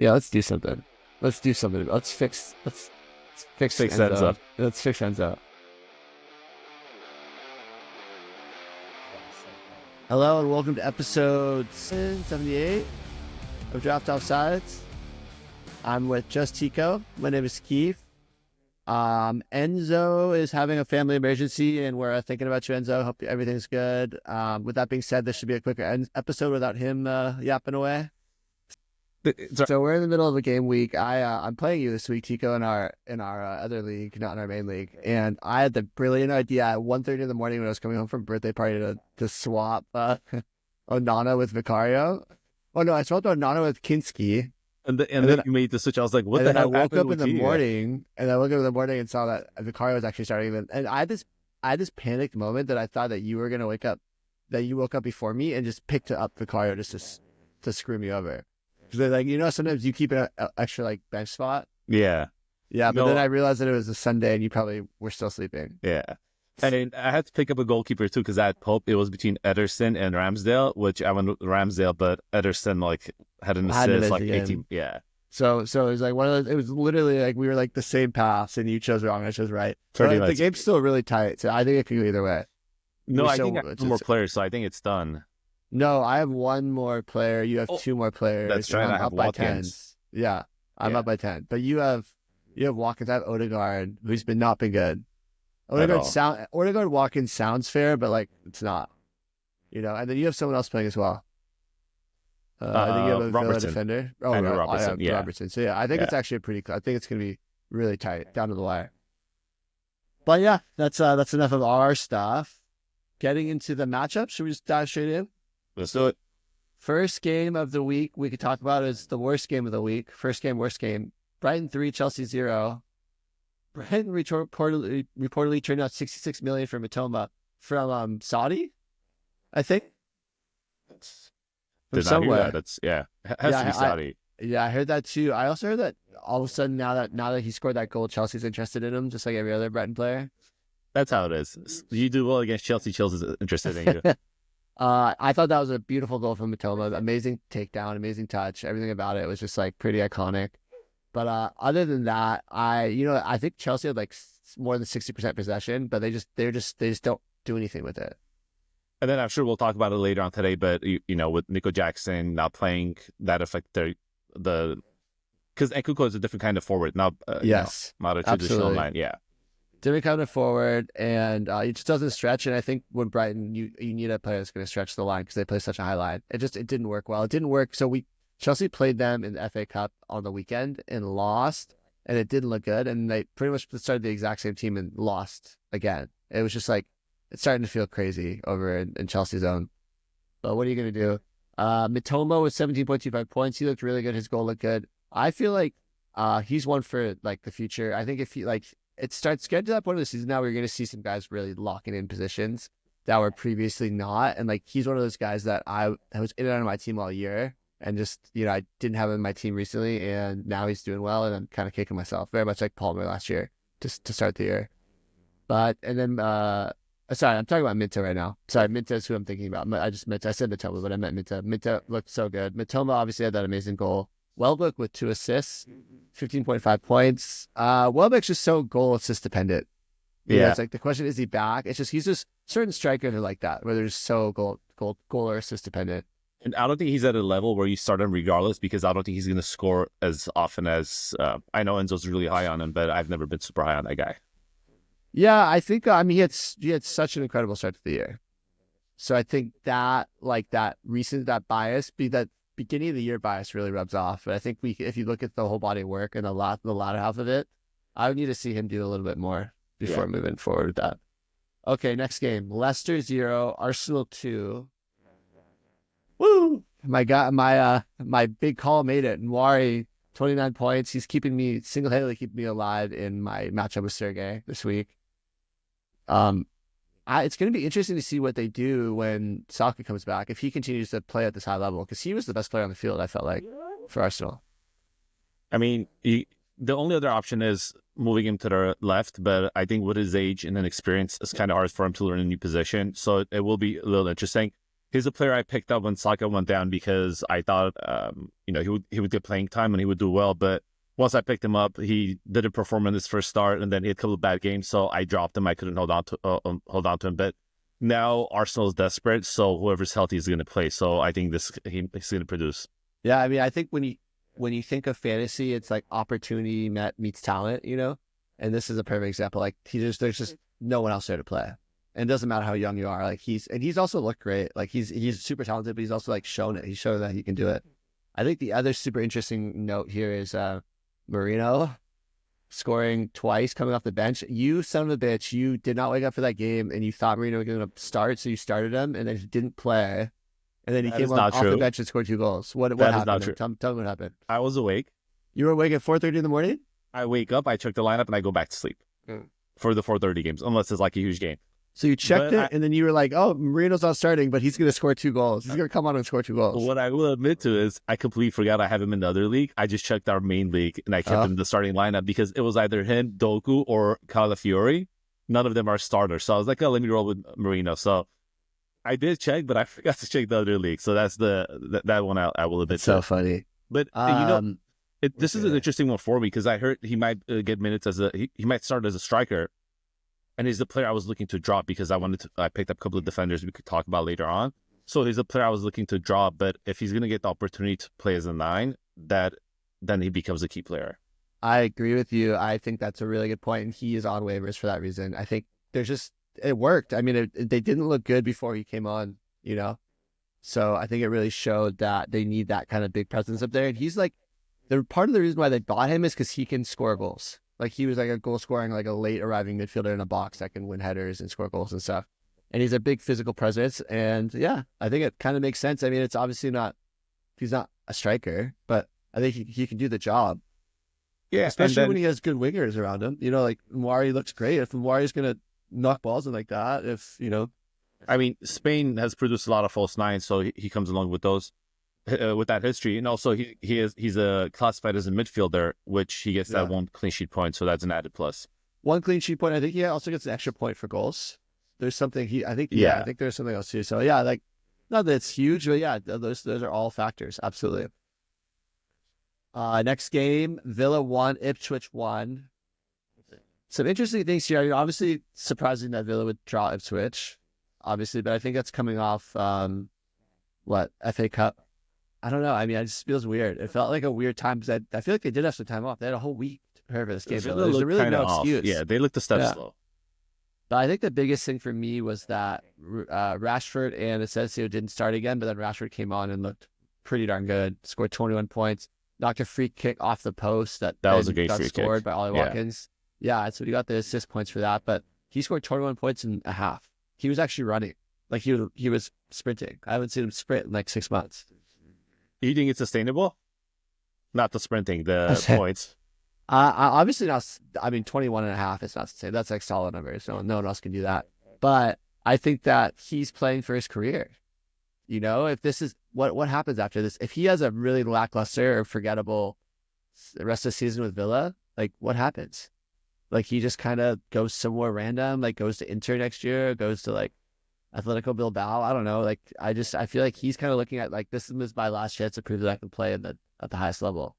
Yeah, let's do something. Let's do something. Let's fix Fix Enzo. Enzo. Let's fix Enzo. Hello and welcome to episode 78 of Draft Offsides. I'm with Just Tiko. My name is Keefe. Enzo is having a family emergency and we're thinking about you, Enzo. Hope everything's good. With that being said, this should be a quicker episode without him yapping away. So we're in the middle of a game week. I'm playing you this week, Tico, in our other league, not in our main league. And I had the brilliant idea at 1:30 in the morning when I was coming home from a birthday party to swap Onana with Vicario. Oh no, I swapped Onana with Kinski. And then you made the switch. I was like, what the hell? I woke up in the morning and saw that Vicario was actually starting. And I had this panicked moment that I thought that you were gonna wake up, that you woke up before me and just picked up Vicario just to screw me over. Because sometimes you keep an extra bench spot. Yeah. Yeah, but then I realized that it was a Sunday and you probably were still sleeping. Yeah. And I had to pick up a goalkeeper too because I had hope it was between Ederson and Ramsdale, which I went with Ramsdale, but Ederson had an assist 18. Yeah. So it was one of those. It was literally we were the same pass, and you chose wrong, I chose right. The game's still really tight, so I think it could go either way. No, I think I have more players, so I think it's done. No, I have one more player. You have two more players. That's right. I have Watkins. Yeah, I'm up by 10. But you have Watkins. I have Odegaard, who's not been good. Odegaard Watkins sounds fair, but it's not. And then you have someone else playing as well. I think you have a Villa defender. Oh, right. Robertson. Yeah. Robertson. So yeah, I think it's actually I think it's going to be really tight down to the wire. But yeah, that's enough of our stuff. Getting into the matchup, should we just dive straight in? Let's do it. First game of the week we could talk about is the worst game of the week. First game, worst game. Brighton 3, Chelsea 0. Brighton reportedly turned out 66 million for Mitoma from Saudi, I think. Did not hear that. That's has to be Saudi. I heard that too. I also heard that all of a sudden now that he scored that goal, Chelsea's interested in him, just like every other Brighton player. That's how it is. You do well against Chelsea. Chelsea's interested in you. I thought that was a beautiful goal from Mitoma. Amazing takedown, amazing touch. Everything about it was just pretty iconic. But other than that, I think Chelsea had more than 60% possession, but they just don't do anything with it. And then I'm sure we'll talk about it later on today. But with Nico Jackson not playing, that affect because Nkuku is a different kind of forward, not not a traditional line. Yeah. Different kind of forward, and he just doesn't stretch. And I think when Brighton, you need a player that's going to stretch the line because they play such a high line. It didn't work well. It didn't work. So Chelsea played them in the FA Cup on the weekend and lost, and it didn't look good. And they pretty much started the exact same team and lost again. It was just it's starting to feel crazy over in Chelsea's own. But what are you going to do? Mitoma with 17.25 points. He looked really good. His goal looked good. I feel like he's one for the future. I think if he it starts getting to that point of the season now where you're going to see some guys really locking in positions that were previously not. And he's one of those guys that I was in and out of my team all year and just, I didn't have him in my team recently and now he's doing well and I'm kind of kicking myself very much like Palmer last year just to start the year. Sorry, I'm talking about Minta right now. Sorry, Minta is who I'm thinking about. I said Mitoma, but I meant Minta. Minta looked so good. Mitoma obviously had that amazing goal. Welbeck with 2 assists, 15.5 points. Welbeck's just so goal assist dependent. It's the question, is he back? It's just, he's just certain strikers are like that, where they're just so goal or assist dependent. And I don't think he's at a level where you start him regardless, because I don't think he's going to score as often as, I know Enzo's really high on him, but I've never been super high on that guy. Yeah, I think, he had such an incredible start to the year. So I think that, that bias, that beginning of the year bias really rubs off. But I think if you look at the whole body of work and the latter half of it, I would need to see him do a little bit more before moving forward with that. Okay, next game. Leicester 0, Arsenal 2. Woo! My big call made it. Nwari, 29 points. He's single-handedly keeping me alive in my matchup with Sergey this week. It's going to be interesting to see what they do when Saka comes back, if he continues to play at this high level, because he was the best player on the field, I felt like, for Arsenal. I mean, the only other option is moving him to the left, but I think with his age and then experience, it's kind of hard for him to learn a new position. So it will be a little interesting. He's a player I picked up when Saka went down because I thought, he would get playing time and he would do well. But once I picked him up, he didn't perform in his first start, and then he had a couple of bad games, so I dropped him. I couldn't hold on to him. But now Arsenal is desperate, so whoever's healthy is going to play. So I think he's going to produce. Yeah, I mean, I think when you think of fantasy, it's like opportunity meets talent, and this is a perfect example. Like there's just no one else there to play. And it doesn't matter how young you are. Like he's also looked great. Like he's super talented, but he's also like shown it. He's shown that he can do it. I think the other super interesting note here is Merino scoring twice coming off the bench. You son of a bitch, you did not wake up for that game and you thought Merino was going to start, so you started him and then he didn't play. And then he came off the bench and scored 2 goals. What happened? Tell me what happened. I was awake. You were awake at 4:30 in the morning? I wake up, I check the lineup, and I go back to sleep for the 4:30 games, unless it's like a huge game. So you checked and then you were like, oh, Marino's not starting, but he's going to score 2 goals. He's going to come on and score 2 goals. What I will admit to is I completely forgot I have him in the other league. I just checked our main league, and I kept him in the starting lineup because it was either him, Dorgu, or Calafiori. None of them are starters. So I was like, oh, let me roll with Merino. So I did check, but I forgot to check the other league. So that's that one I will admit. It's so funny. But, this is an interesting one for me because I heard he might get minutes he might start as a striker. And he's the player I was looking to drop because I picked up a couple of defenders we could talk about later on. So he's a player I was looking to drop, but if he's going to get the opportunity to play as a 9, then he becomes a key player. I agree with you. I think that's a really good point, and he is on waivers for that reason. I think it worked. I mean, they didn't look good before he came on, So I think it really showed that they need that kind of big presence up there. And he's like, part of the reason why they bought him is because he can score goals. Like he was like a goal scoring, like a late arriving midfielder in a box that can win headers and score goals and stuff. And he's a big physical presence. And yeah, I think it kind of makes sense. I mean, it's obviously he's not a striker, but I think he can do the job. Yeah. Especially when he has good wingers around him. Like Mwari looks great. If Mwari's going to knock balls in like that, I mean, Spain has produced a lot of false 9s, so he comes along with those. With that history, and also he's classified as a midfielder, which he gets that 1 clean sheet point, so that's an added plus. 1 clean sheet point. I think he also gets an extra point for goals. There's something I think there's something else too. So yeah, like not that it's huge, but yeah, those are all factors. Absolutely. Next game, Villa 1, Ipswich 1. Some interesting things here. I mean, obviously surprising that Villa would draw Ipswich, obviously, but I think that's coming off FA Cup. I don't know. I mean, it just feels weird. It felt like a weird time because I feel like they did have some time off. They had a whole week to prepare for this game. There's really no excuse. Yeah, they looked a step slow. But I think the biggest thing for me was that Rashford and Asensio didn't start again, but then Rashford came on and looked pretty darn good. Scored 21 points. Knocked a free kick off the post that was a great free scored kick by Ollie Watkins. Yeah, so he got the assist points for that. But he scored 21 points in a half. He was actually running. Like he was sprinting. I haven't seen him sprint in like 6 months. You think it's sustainable? Not the sprinting, the points. Obviously not. I mean, 21 and a half is not sustainable. That's like solid numbers. So no one else can do that. But I think that he's playing for his career. If this is what happens after this, if he has a really lackluster or forgettable rest of the season with Villa, like what happens? Like he just kind of goes somewhere random, like goes to Inter next year, goes to like Atletico Bilbao. I don't know. Like I feel like he's kind of looking at like this is my last chance to prove that I can play at the highest level.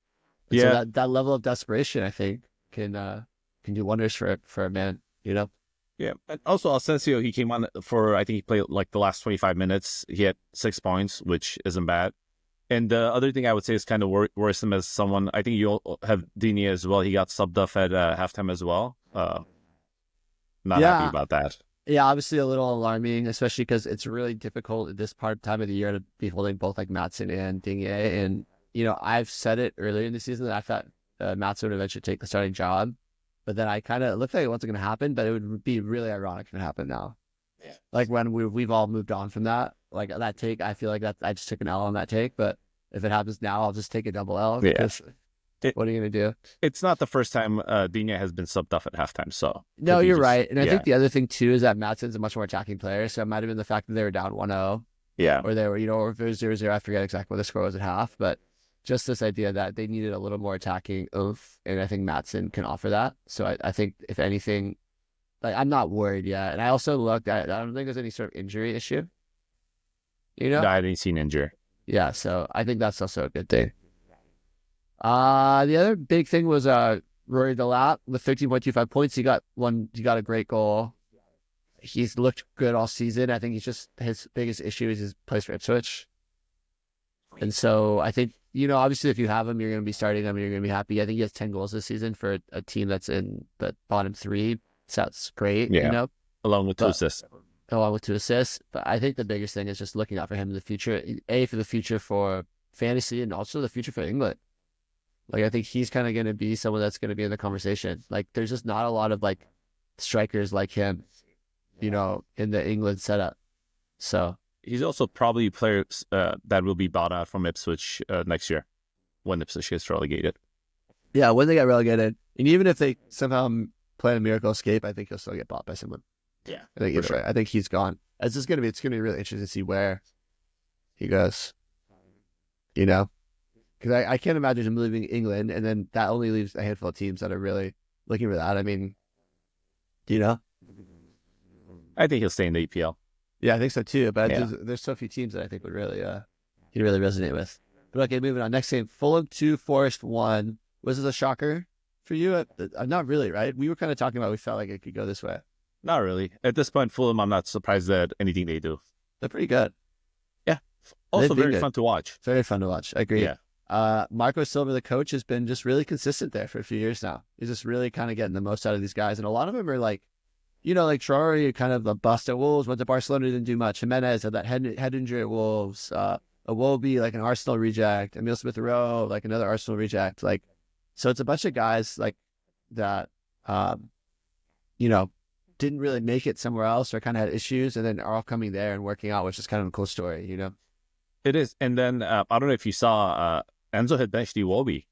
And so that level of desperation, I think, can do wonders for a man. Yeah, and also Asensio, he came on for I think he played like the last 25 minutes. He had 6 points, which isn't bad. And the other thing I would say is kind of worrisome as someone. I think you have Digne as well. He got subbed off at halftime as well. Not happy about that. Yeah, obviously a little alarming, especially because it's really difficult at this time of the year to be holding both like Maatsen and Digne. And, I've said it earlier in the season that I thought Maatsen would eventually take the starting job. But then it looked like it wasn't going to happen, but it would be really ironic if it happened now. Yeah. Like when we've all moved on from that, like that take, I feel like that I just took an L on that take. But if it happens now, I'll just take a double L. Because what are you going to do? It's not the first time Digne has been subbed off at halftime. So no, you're right. And I think the other thing too is that Maatsen's a much more attacking player. So it might have been the fact that they were down 1-0. Yeah. Or they were, or if it was 0-0, I forget exactly what the score was at half. But just this idea that they needed a little more attacking oomph, and I think Maatsen can offer that. So I think if anything, like I'm not worried yet. And I also looked at, I don't think there's any sort of injury issue. You know? I didn't see an injury. Yeah, so I think that's also a good thing. The other big thing was Rory Delap with 13.25 points. He got a great goal. He's looked good all season. I think his biggest issue is his place for Ipswich. And so I think, obviously if you have him, you're going to be starting him, and you're going to be happy. I think he has 10 goals this season for a team that's in the bottom three. So that's great, Yeah. Along with 2 assists. Along with 2 assists. But I think the biggest thing is just looking out for him in the future. For the future for fantasy and also the future for England. Like, I think he's kind of going to be someone that's going to be in the conversation. Like, there's just not a lot of, like, strikers like him, in the England setup. So he's also probably a player that will be bought out from Ipswich next year when Ipswich gets relegated. Yeah, when they get relegated. And even if they somehow plan a miracle escape, I think he'll still get bought by someone. Yeah, I think either way. I think he's gone. It's going to be really interesting to see where he goes. Because I can't imagine him leaving England, and then that only leaves a handful of teams that are really looking for that. I mean, I think he'll stay in the EPL. Yeah, I think so too. But there's so few teams that I think would really he'd really resonate with. But okay, moving on. Next game, Fulham 2, Forrest 1. Was this a shocker for you? Not really, right? We were kind of talking about we felt like it could go this way. Not really. At this point, Fulham, I'm not surprised at anything they do. They're pretty good. Yeah. Also very fun to watch. Very fun to watch. I agree. Yeah. Marco Silva, the coach, has been just really consistent there for a few years now. He's just really kind of getting the most out of these guys. And a lot of them are like, like Traore, kind of a bust at Wolves, went to Barcelona, didn't do much. Jimenez had that head injury at Wolves. Iwobi, like an Arsenal reject. Emile Smith-Rowe, like another Arsenal reject. Like, so it's a bunch of guys like that, didn't really make it somewhere else or kind of had issues, and then are all coming there and working out, which is kind of a cool story, It is. And then I don't know if you saw Enzo had benched Iwobi.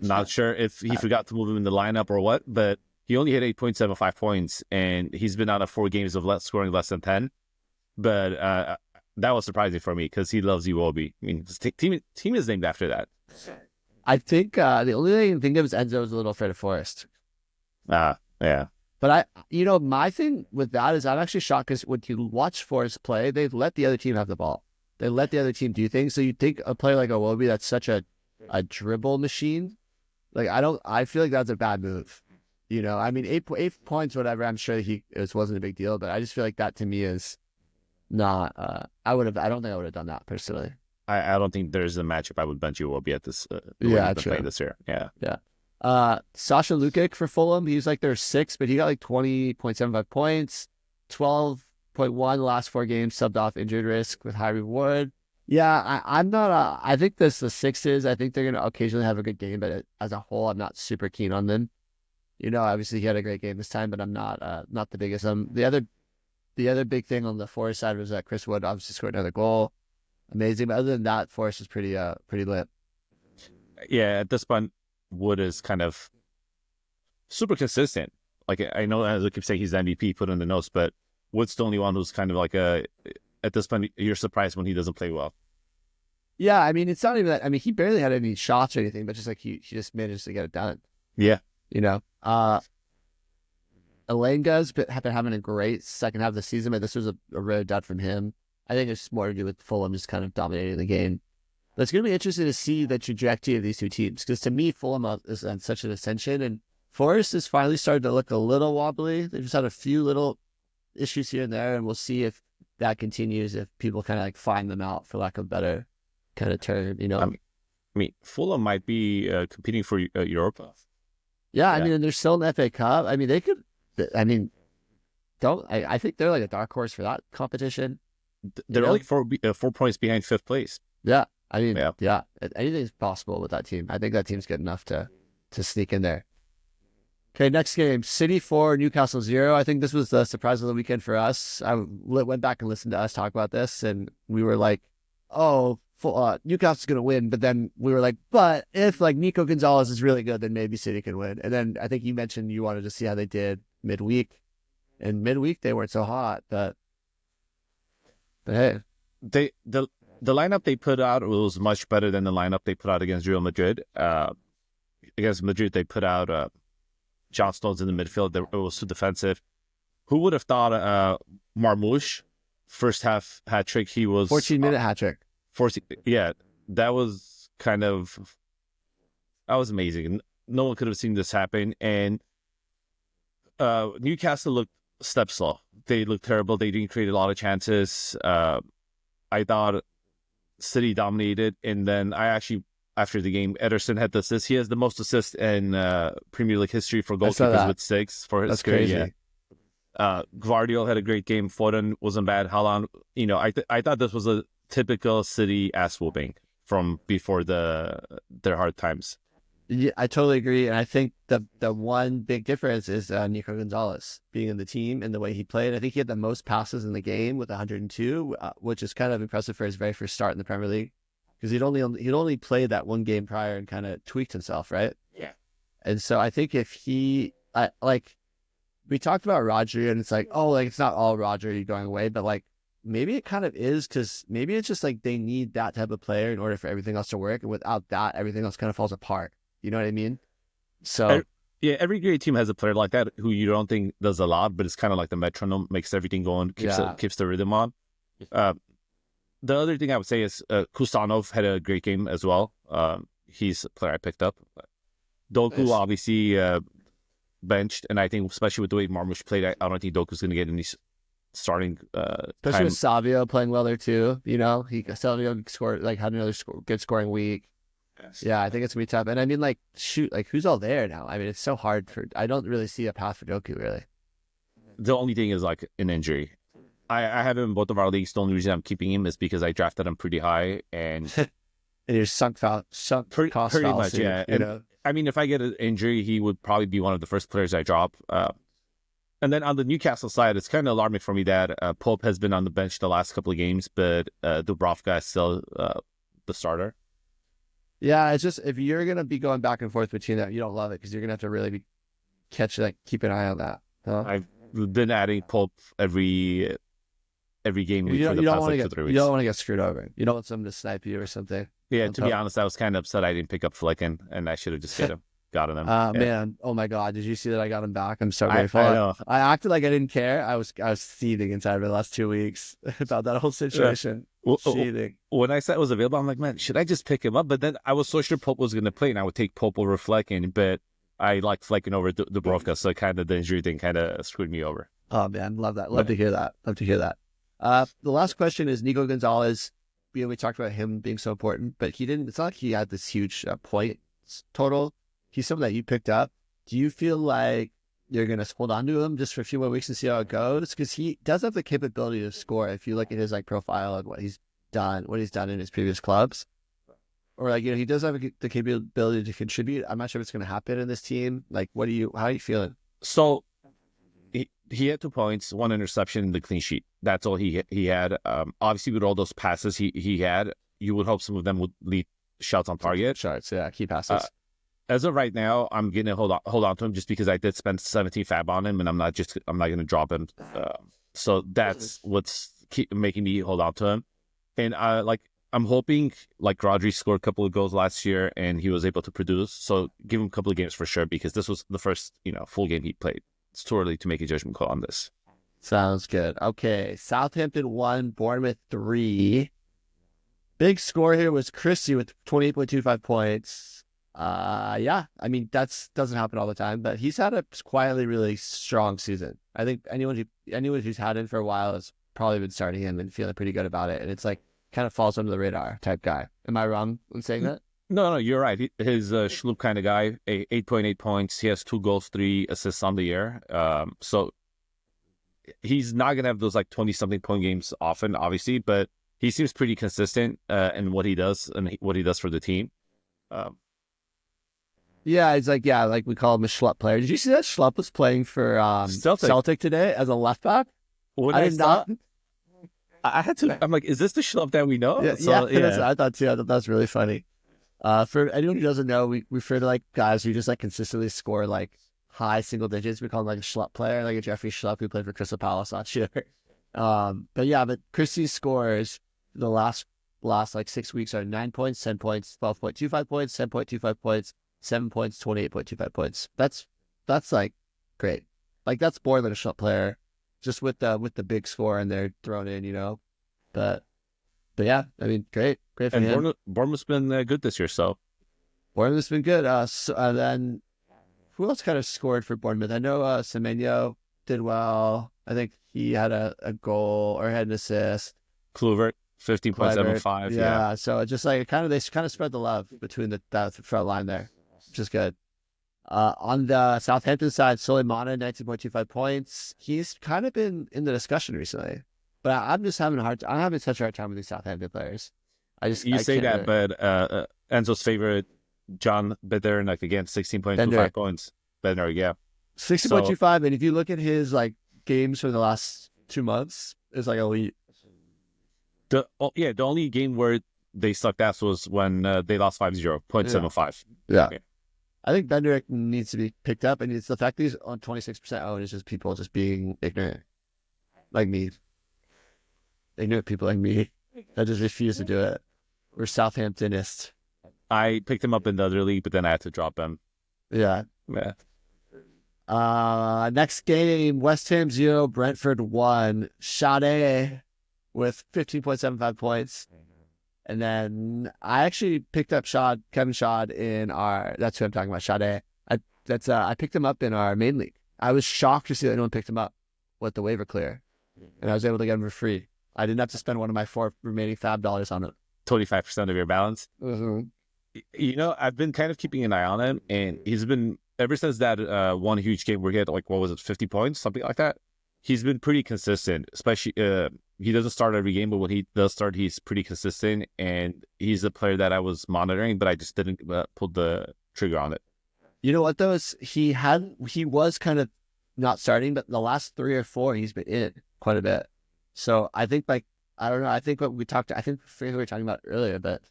Not sure if he forgot to move him in the lineup or what, but he only had 8.75 points, and he's been out of 4 games of scoring less than 10. But that was surprising for me because he loves Iwobi. I mean, his team is named after that. I think the only thing I can think of is Enzo was a little afraid of Forrest. Yeah. But my thing with that is I'm actually shocked because when you watch Forrest play, they let the other team have the ball. They let the other team do things. So you think a player like Iwobi that's such a dribble machine, like I feel like that's a bad move. I mean, 8 points, whatever. I'm sure it wasn't a big deal, but I just feel like that to me is not. I don't think I would have done that personally. I don't think there's a matchup I would bench Iwobi at this. True. This year. Yeah. Sasha Lukic for Fulham. He was like their 6th, but he got like 20.75 points, 12.1 the last 4 games, subbed off injured risk with high reward. Yeah, I'm not. I think the 6s. I think they're going to occasionally have a good game, but as a whole, I'm not super keen on them. Obviously he had a great game this time, but I'm not the biggest. The other big thing on the Forest side was that Chris Wood obviously scored another goal. Amazing. But other than that, Forest is pretty lit. Yeah, at this point, Wood is kind of super consistent. Like, I know as I keep saying he's MVP, put in the notes, but Wood's the only one who's kind of like at this point, you're surprised when he doesn't play well. Yeah, I mean, it's not even that. I mean, he barely had any shots or anything, but just like he just managed to get it done. Yeah. Elenga's been having a great second half of the season, but this was a rare dud from him. I think it's more to do with Fulham just kind of dominating the game. But it's going to be interesting to see the trajectory of these two teams, because to me, Fulham is on such an ascension, and Forrest is finally starting to look a little wobbly. They've just had a few little issues here and there, and we'll see if that continues, if people kind of like find them out, for lack of a better kind of term, I mean, Fulham might be competing for Europa. Yeah, I mean, they're still in the FA Cup. I mean, they could. I mean, I think they're like a dark horse for that competition. They're only 4 points behind 5th place. Yeah, I mean, anything's possible with that team. I think that team's good enough to sneak in there. Okay, next game, City 4, Newcastle 0. I think this was the surprise of the weekend for us. I went back and listened to us talk about this, and we were like, oh, Newcastle's going to win. But then we were like, but if like Nico Gonzalez is really good, then maybe City can win. And then I think you mentioned you wanted to see how they did midweek. And midweek, they weren't so hot. But hey. The lineup they put out was much better than the lineup they put out against Real Madrid. Against Madrid, they put out John Stones in the midfield. It was too defensive. Who would have thought Marmoush first half hat trick. He was 14-minute hat trick. 14. Yeah, that was amazing. No one could have seen this happen. And Newcastle looked step slow. They looked terrible. They didn't create a lot of chances. I thought City dominated, and then after the game, Ederson had the assist. He has the most assists in Premier League history for goalkeepers with 6 for his That's career. crazy. Yeah. Guardiola had a great game. Foden wasn't bad. Haaland, I thought this was a typical City ass whooping from before their hard times. Yeah, I totally agree. And I think the one big difference is Nico Gonzalez being in the team and the way he played. I think he had the most passes in the game with 102, which is kind of impressive for his very first start in the Premier League. Because he'd only played that one game prior and kind of tweaked himself, right? Yeah. And so I think if we talked about Rodri, and it's like, oh, like it's not all Rodri going away, but like maybe it kind of is, because maybe it's just like they need that type of player in order for everything else to work, and without that, everything else kind of falls apart. You know what I mean? So every great team has a player like that who you don't think does a lot, but it's kind of like the metronome, makes everything going, keeps the rhythm on. The other thing I would say is Kusanov had a great game as well. He's a player I picked up. Dorgu obviously benched, and I think especially with the way Marmoush played, I don't think Doku's going to get any starting especially time. with Savio playing well there too. Savio scored, like, had another good scoring week. Yes. Yeah, I think it's going to be tough. And I mean, like, who's all there now? I mean, it's so hard I don't really see a path for Doku, really. The only thing is like an injury. I have him in both of our leagues. The only reason I'm keeping him is because I drafted him pretty high, and and you're sunk cost pretty fallacy, much, yeah. I mean, if I get an injury, he would probably be one of the first players I drop. And then on the Newcastle side, it's kind of alarming for me that Pope has been on the bench the last couple of games, but Dubravka is still the starter. Yeah, it's just, if you're going to be going back and forth between that, you don't love it, because you're going to have to really keep an eye on that. Huh? I've been adding Pope every game week for the past 2-3 weeks. You don't want to get screwed over. You don't want someone to snipe you or something. Yeah, to be honest, I was kind of upset I didn't pick up Flicken, and I should have just gotten him. Man, oh my God, did you see that I got him back? I'm so grateful. I know. I acted like I didn't care. I was seething inside for the last 2 weeks about that whole situation. Seething. When I said it was available, I'm like, man, should I just pick him up? But then I was so sure Pope was going to play, and I would take Pope over Flecken, but I like Flecken over Dubravka, so kind of the injury thing kind of screwed me over. Oh man, love that. Love to hear that. The last question is Nico Gonzalez. We talked about him being so important, but it's not like he had this huge point total. He's someone that you picked up. Do you feel like you're going to hold on to him just for a few more weeks and see how it goes? Because he does have the capability to score if you look at his profile and what he's done in his previous clubs. Or he does have the capability to contribute. I'm not sure if it's going to happen in this team. Like, how are you feeling? So he had 2 points, 1 interception, and the clean sheet. That's all he had. Obviously, with all those passes he had, you would hope some of them would lead shots on target. Shots, yeah, key passes. As of right now, I'm going to hold on to him just because I did spend 17 fab on him, and I'm not going to drop him. So that's what's making me hold on to him. And I'm hoping, like, Rodri scored a couple of goals last year and he was able to produce. So give him a couple of games for sure, because this was the first full game he played. It's too early to make a judgment call on this. Sounds good. Okay, Southampton 1, Bournemouth 3. Big score here was Christie with 28.25 points. Yeah, I mean, doesn't happen all the time, but he's had a quietly really strong season. I think anyone who's had him for a while has probably been starting him and feeling pretty good about it. And it's like kind of falls under the radar type guy. Am I wrong in saying that? No, you're right. He's a Schlup kind of guy. 8.8 points. He has 2 goals, 3 assists on the year. So he's not gonna have those like 20-something point games often, obviously, but he seems pretty consistent in what he does and what he does for the team. Yeah, it's like we call him a Schlupp player. Did you see that Schlupp was playing for Celtic today as a left back? I did not. I had to. I'm like, is this the Schlupp that we know? Yeah, I thought too. I thought that was really funny. For anyone who doesn't know, we refer to like guys who just like consistently score like high single digits. We call him like a Schlupp player, like a Jeffrey Schlupp who played for Crystal Palace last year. But Christie's scores the last like 6 weeks are 9 points, 10 points, 12.25 points, 10.25 points, 7 points, 28.25 points. That's like great. Like that's more than a Schlupp player just with the big score and they're thrown in, But yeah, I mean, great for And him. Bournemouth's been good this year, so Bournemouth's been good. Then who else kind of scored for Bournemouth? I know Semenyo did well. I think he had a goal or had an assist. Kluivert, Clivert, 15.75, yeah. yeah. So it just like they kind of spread the love between that front line there, which is good. On the Southampton side, Soleimani, 19.25 points. He's kind of been in the discussion recently, but I'm just having I'm having such a hard time with these Southampton players. I Say can't that, really. but Enzo's favorite, John Bedern, like again, 16.25 Bender, points. Bedner, yeah. So 60.25, and if you look at his like games for the last 2 months, it's like elite. the only game where they sucked ass was when they lost 5-0, 0.75. Yeah. Yeah. I think Bender needs to be picked up, and it's the fact that he's on 26% owned is just people just being ignorant, like me. Ignorant people like me that just refuse to do it. We're Southamptonists. I picked him up in the other league, but then I had to drop him. Yeah. Yeah. Next game, West Ham 0, Brentford 1. Sade with 15.75 points. And then I actually picked up Kevin Shad in that's who I'm talking about, Sade. I picked him up in our main league. I was shocked to see that no one picked him up with the waiver clear. And I was able to get him for free. I didn't have to spend one of my 4 remaining fab dollars on it. 25% of your balance. Mm-hmm. I've been kind of keeping an eye on him, and he's been, ever since that one huge game where he had, like, what was it, 50 points, something like that, he's been pretty consistent, especially, he doesn't start every game, but when he does start, he's pretty consistent, and he's a player that I was monitoring, but I just didn't pull the trigger on it. You know what, though? He was kind of not starting, but the last 3 or 4, he's been in quite a bit. So I think, like, I don't know. I think what we we were talking about earlier, but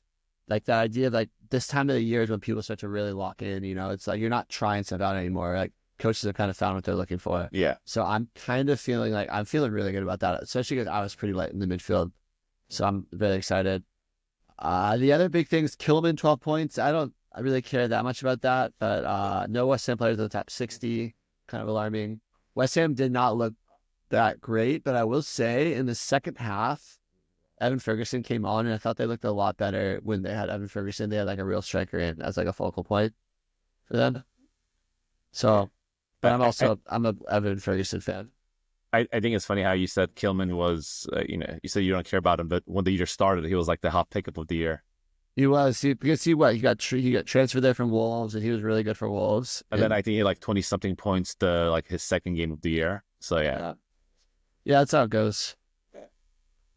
like the idea of like this time of the year is when people start to really lock in, it's like you're not trying stuff out anymore. Like coaches have kind of found what they're looking for. Yeah. So I'm kind of feeling really good about that, especially because I was pretty light in the midfield. So I'm very excited. The other big thing is Kilman, 12 points. I really care that much about that, but no West Ham players in the top 60, kind of alarming. West Ham did not look that great, but I will say in the second half, Evan Ferguson came on, and I thought they looked a lot better when they had Evan Ferguson. They had like a real striker in as like a focal point for them. So, but I'm a Evan Ferguson fan. I think it's funny how you said Kilman was, you said you don't care about him, but when the year started, he was like the hot pickup of the year. He was, because he got transferred there from Wolves, and he was really good for Wolves. And then I think he had like 20 something points to like his second game of the year. So yeah. Yeah, that's how it goes.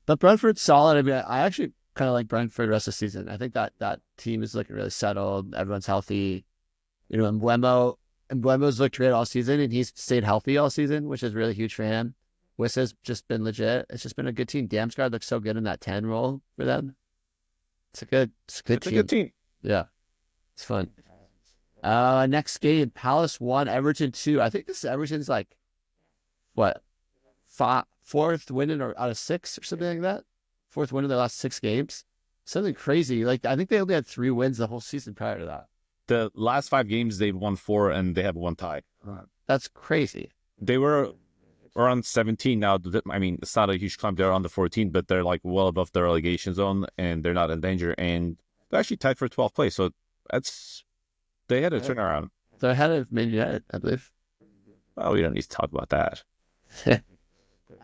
But Brentford's solid. I mean, I actually kind of like Brentford the rest of the season. I think that team is looking really settled. Everyone's healthy. And Mbuemo's looked great all season, and he's stayed healthy all season, which is really huge for him. Wissa's just been legit. It's just been a good team. Damsgaard looks so good in that 10 role for them. It's a good team. Yeah, it's fun. Next game, Palace 1, Everton 2. I think this Everton's like, what, 4th win out of 6 or something like that. 4th win in their last 6 games. Something crazy. Like, I think they only had 3 wins the whole season prior to that. The last 5 games, they've won 4 and they have 1 tie. That's crazy. They were around 17 now. I mean, it's not a huge climb. They're on the 14, but they're like well above the relegation zone, and they're not in danger. And they're actually tied for 12th place. So they had a turnaround. They're ahead of Man United, I believe. Well, we don't need to talk about that.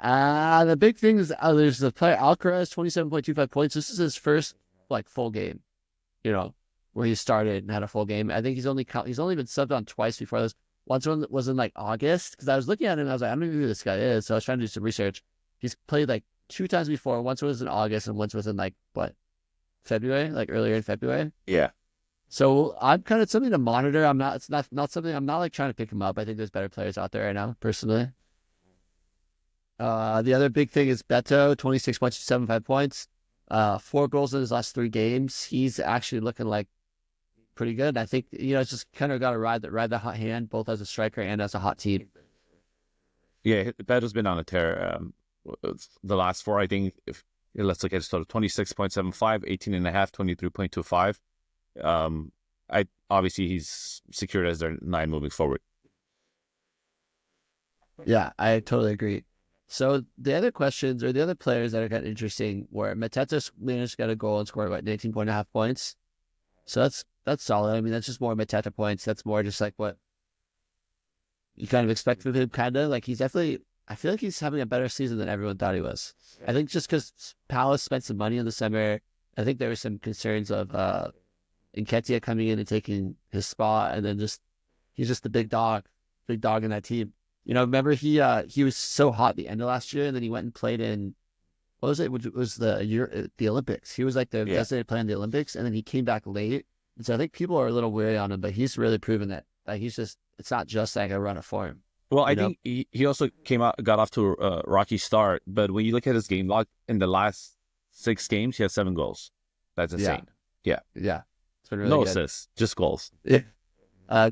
The big thing is there's the player Alcaraz, 27.25 points. This is his first like full game, where he started and had a full game. I think he's only been subbed on twice before this. Once one was in like August, because I was looking at him and I was like, I don't know who this guy is. So I was trying to do some research. He's played like 2 times before. Once was in August and once was in like February, like earlier in February. Yeah. So I'm kind of something to monitor. It's not something, I'm not like trying to pick him up. I think there's better players out there right now, personally. The other big thing is Beto, 26.75 points, 4 goals in his last 3 games. He's actually looking like pretty good. I think, it's just kind of got to ride the hot hand, both as a striker and as a hot team. Yeah, Beto's been on a tear. The last 4, I think, let's look at his total, 26.75, 18.5, 23.25. Obviously he's secured as their 9 moving forward. Yeah, I totally agree. So the other questions or the other players that are kind of interesting were Mateta managed to get a goal and scored about 19.5 points. So that's solid. I mean, that's just more Mateta points. That's more just like what you kind of expect from him, kind of. Like he's definitely, I feel like he's having a better season than everyone thought he was. I think just because Palace spent some money in the summer, I think there were some concerns of Nketiah coming in and taking his spot, and then he's just the big dog in that team. You know, remember he was so hot the end of last year, and then he went and played in what was it? It was the Olympics. He was like the designated player in the Olympics, and then he came back late. And so I think people are a little weary on him, but he's really proven that he's just it's not just like a run of form. Well, I think he also got off to a rocky start, but when you look at his game log in the last 6 games, he has 7 goals. That's insane. Yeah. It's been really no good. assists, just goals. Yeah.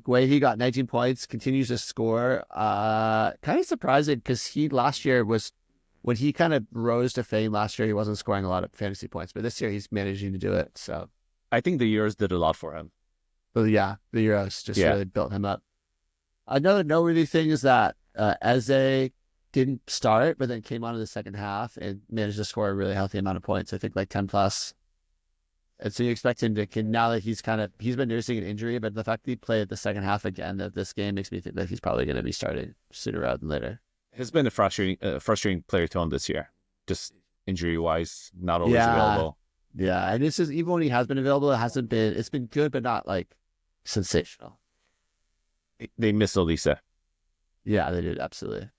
He got 19 points, continues to score. Kind of surprising because he last year was when he kind of rose to fame last year, he wasn't scoring a lot of fantasy points, but this year he's managing to do it. So I think the Euros did a lot for him. But yeah, the Euros just really built him up. Another noteworthy thing is that Eze didn't start, but then came on in the second half and managed to score a really healthy amount of points. I think like 10 plus. And so you expect him to, now that he's been nursing an injury, but the fact that he played the second half again of this game makes me think that he's probably going to be starting sooner rather than later. He's been a frustrating player to own this year, just injury-wise, not always available. Yeah, and this is, even when he has been available, it's been good, but not like sensational. They miss Elisa. Yeah, they did, absolutely.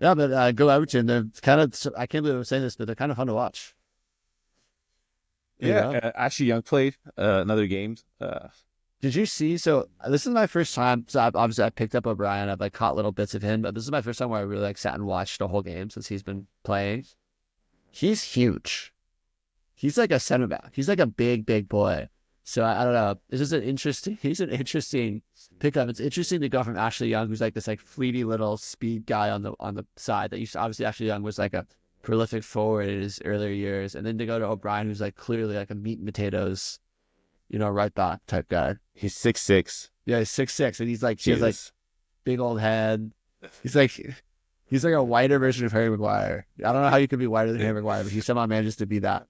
Yeah, but go Everton. They're kind of, I can't believe I'm saying this, but they're kind of fun to watch. Ashley Young played another game. Did you see? So this is my first time. So obviously I picked up O'Brien. I've like caught little bits of him, but this is my first time where I really like sat and watched the whole game since he's been playing. He's huge. He's like a center back. He's like a big boy. So I don't know. He's an interesting pickup. It's interesting to go from Ashley Young, who's like this like fleety little speed guy on the side. That used to, obviously Ashley Young was like a prolific forward in his earlier years, and then to go to O'Brien, who's like clearly like a meat and potatoes, right back type guy. He's 6'6". Yeah, he's 6'6", and he's like he has like big old head. He's like a whiter version of Harry Maguire. I don't know how you could be whiter than Harry Maguire, but he somehow manages to be that.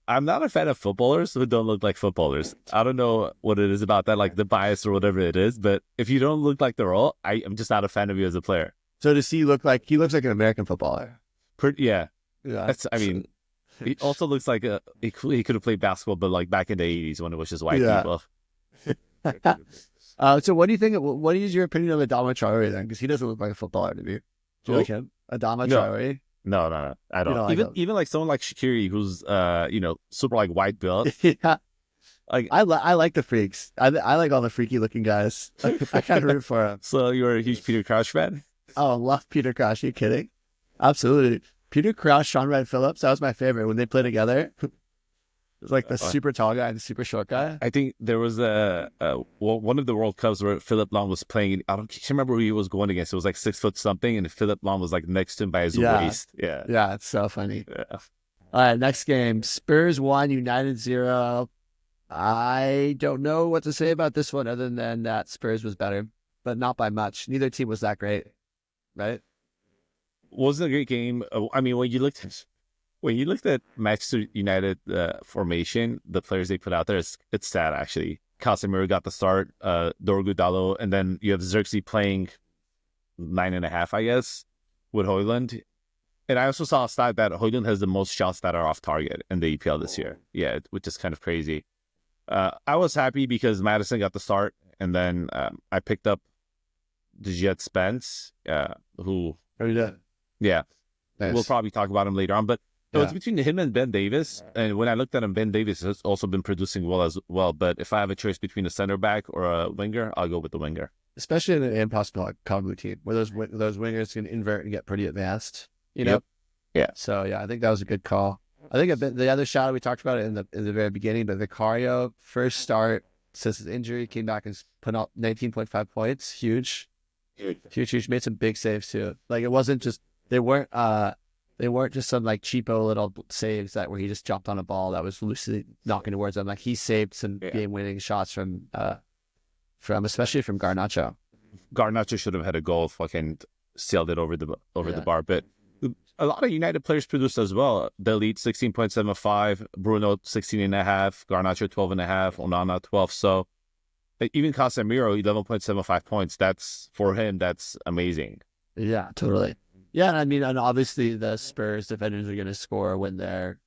I'm not a fan of footballers who don't look like footballers. I don't know what it is about that, like the bias or whatever it is, but if you don't look like the role, I'm just not a fan of you as a player. So does he look like an American footballer? Yeah. He also looks like he could have played basketball, but like back in the 80s when it was just white people. So what do you think? What is your opinion of Adama Traore then? Because he doesn't look like a footballer to me. Do you like him? Adama Traore? No, I don't. Even like someone like Shaqiri, who's super like white built. Yeah. Like I like the freaks. I like all the freaky looking guys. I kind of root for him. So you're a huge Peter Crouch fan? Oh, I love Peter Crouch. Are you kidding? Absolutely. Peter Crouch, Sean Wright Phillips, that was my favorite when they played together. It was like the super tall guy and the super short guy. I think there was one of the World Cups where Philip Long was playing. I can't remember who he was going against. It was like 6 foot something, and Philip Long was like next to him by his waist. Yeah, it's so funny. Yeah. All right, next game. Spurs 1, United 0. I don't know what to say about this one other than that Spurs was better, but not by much. Neither team was that great, right? Wasn't a great game. I mean, when you looked at Manchester United formation, the players they put out there, it's sad actually. Casemiro got the start, Dorgu Dalot, and then you have Xerxes playing 9.5, I guess, with Højlund. And I also saw a stat that Højlund has the most shots that are off target in the EPL this year. Yeah, which is kind of crazy. I was happy because Maddison got the start, and then I picked up the Jet Spence, who... Yeah, nice. We'll probably talk about him later on, but it's between him and Ben Davis. And when I looked at him, Ben Davis has also been producing well as well. But if I have a choice between a center back or a winger, I'll go with the winger. Especially in an impossible combo team where those wingers can invert and get pretty advanced. Yep. Yeah. So I think that was a good call. I think the other shot we talked about it in the very beginning, but Vicario first start since his injury came back and put out 19.5 points. Huge. Made some big saves too. Like it wasn't just. They weren't just some like cheapo little saves where he just jumped on a ball that was loosely knocking towards him. Like he saved some game-winning shots from especially from Garnacho. Garnacho should have had a goal fucking sailed it over the bar. But a lot of United players produced as well. The Elite 16.75, Bruno 16.5, Garnacho 12.5, Onana 12. So even Casemiro 11.75 points. That's for him. That's amazing. Yeah, totally. Yeah, and I mean, and obviously the Spurs defenders are going to score when they're,